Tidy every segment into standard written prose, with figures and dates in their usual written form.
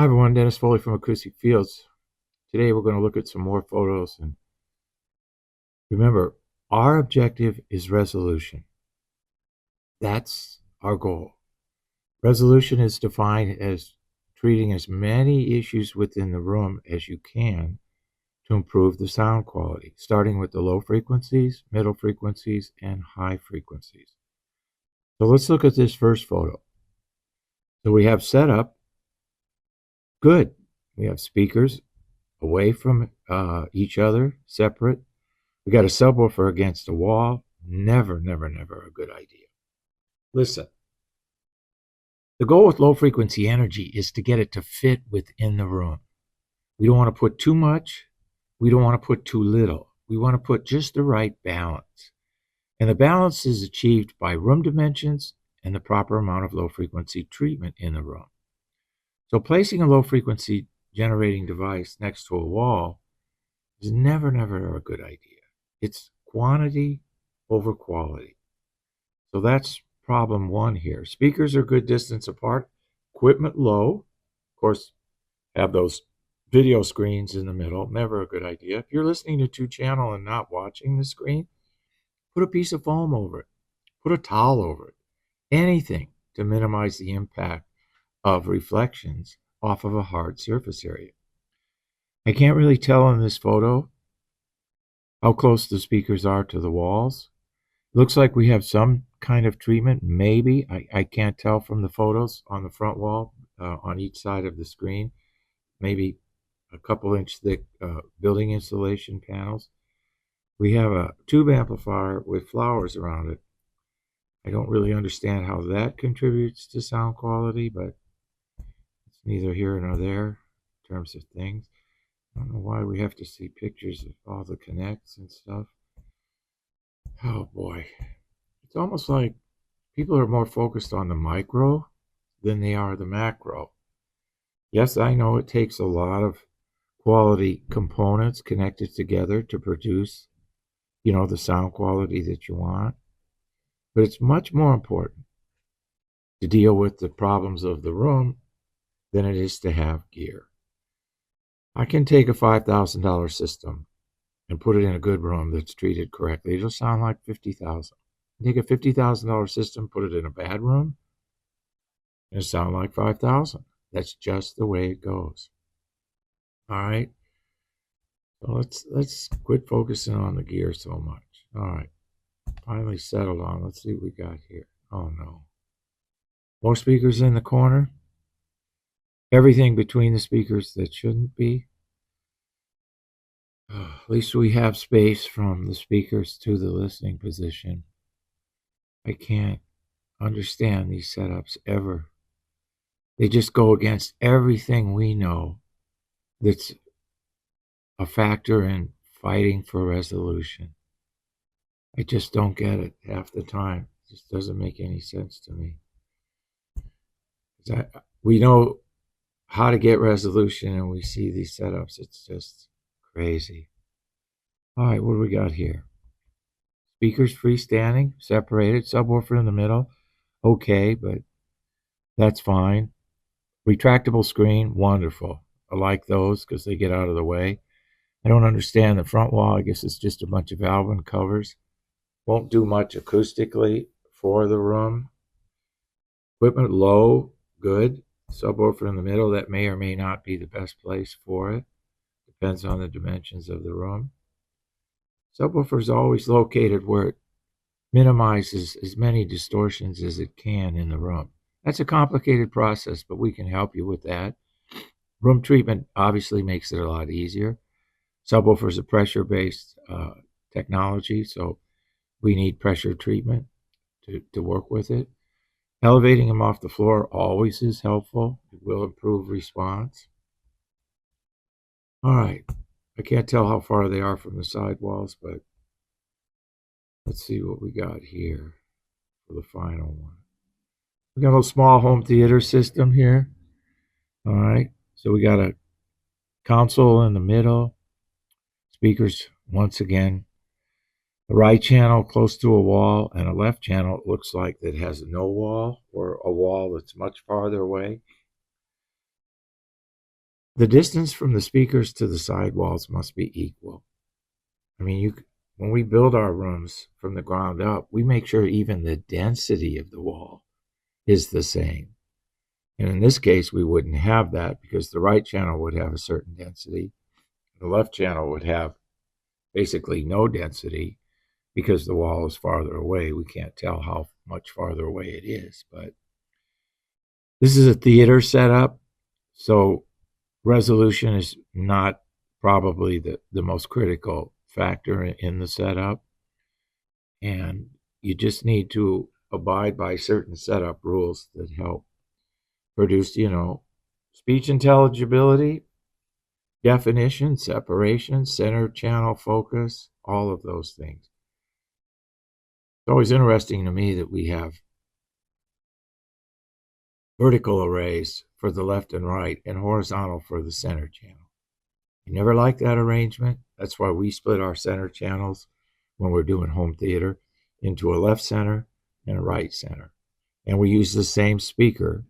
Hi everyone, Dennis Foley from Acoustic Fields. Today we're going to look at some more photos, and remember, our objective is resolution. That's our goal. Resolution is defined as treating as many issues within the room as you can to improve the sound quality, starting with the low frequencies, middle frequencies, and high frequencies. So let's look at this first photo. So we have setup. Good. We have speakers away from each other, separate. We got a subwoofer against a wall. Never, never, never a good idea. Listen, the goal with low frequency energy is to get it to fit within the room. We don't want to put too much. We don't want to put too little. We want to put just the right balance. And the balance is achieved by room dimensions and the proper amount of low frequency treatment in the room. So placing a low frequency generating device next to a wall is never, never a good idea. It's quantity over quality. So that's problem one here. Speakers are good distance apart. Equipment low. Of course, have those video screens in the middle. Never a good idea. If you're listening to two-channel and not watching the screen, put a piece of foam over it. Put a towel over it. Anything to minimize the impact of reflections off of a hard surface area. I can't really tell in this photo how close the speakers are to the walls. Looks like we have some kind of treatment, maybe. I can't tell from the photos on the front wall on each side of the screen. Maybe a couple inch thick building insulation panels. We have a tube amplifier with flowers around it. I don't really understand how that contributes to sound quality, but it's neither here nor there in terms of things. I don't know why we have to see pictures of all the connects and stuff. Oh boy. It's almost like people are more focused on the micro than they are the macro. Yes, I know it takes a lot of quality components connected together to produce, the sound quality that you want. But it's much more important to deal with the problems of the room than it is to have gear. I can take a $5,000 system and put it in a good room that's treated correctly. It'll sound like $50,000. Take a $50,000 system, put it in a bad room, and it'll sound like $5,000. That's just the way it goes. All right. So let's quit focusing on the gear so much. All right. Finally settled on. Let's see what we got here. Oh no. More speakers in the corner. Everything between the speakers that shouldn't be. At least we have space from the speakers to the listening position. I can't understand these setups ever. They just go against everything we know that's a factor in fighting for resolution. I just don't get it half the time. It just doesn't make any sense to me. We know how to get resolution and we see these setups. It's just crazy. All right, what do we got here? Speakers freestanding, separated, subwoofer in the middle. Okay, but that's fine. Retractable screen, wonderful. I like those because they get out of the way. I don't understand the front wall. I guess it's just a bunch of Alvin covers. Won't do much acoustically for the room. Equipment low, good. Subwoofer in the middle, that may or may not be the best place for it. Depends on the dimensions of the room. Subwoofer is always located where it minimizes as many distortions as it can in the room. That's a complicated process, but we can help you with that. Room treatment obviously makes it a lot easier. Subwoofer is a pressure-based technology, so we need pressure treatment to work with it. Elevating them off the floor always is helpful. It will improve response. All right. I can't tell how far they are from the sidewalls, but let's see what we got here for the final one. We got a little small home theater system here. All right. So we got a console in the middle. Speakers, once again, the right channel close to a wall, and a left channel looks like that has no wall or a wall that's much farther away. The distance from the speakers to the sidewalls must be equal. I mean, when we build our rooms from the ground up, we make sure even the density of the wall is the same. And in this case, we wouldn't have that because the right channel would have a certain density. The left channel would have basically no density because the wall is farther away. We can't tell how much farther away it is. But this is a theater setup, so resolution is not probably the most critical factor in the setup. And you just need to abide by certain setup rules that help produce, speech intelligibility, definition, separation, center channel focus, all of those things. It's always interesting to me that we have vertical arrays for the left and right and horizontal for the center channel. You never like that arrangement. That's why we split our center channels when we're doing home theater into a left center and a right center. And we use the same speaker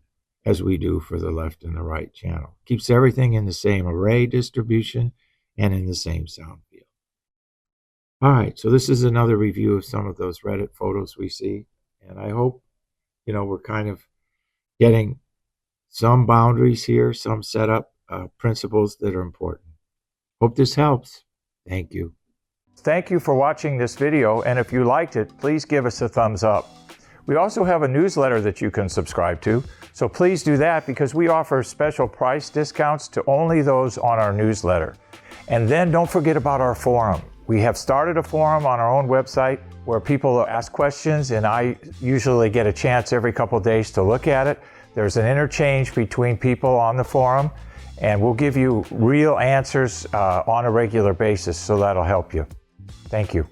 as we do for the left and the right channel. Keeps everything in the same array distribution and in the same sound field. All right, so this is another review of some of those Reddit photos we see. And I hope, we're kind of getting some boundaries here, some setup principles that are important. Hope this helps. Thank you. Thank you for watching this video, and if you liked it, please give us a thumbs up. We also have a newsletter that you can subscribe to, so please do that because we offer special price discounts to only those on our newsletter. And then don't forget about our forum. We have started a forum on our own website where people ask questions, and I usually get a chance every couple of days to look at it. There's an interchange between people on the forum, and we'll give you real answers on a regular basis, so that'll help you. Thank you.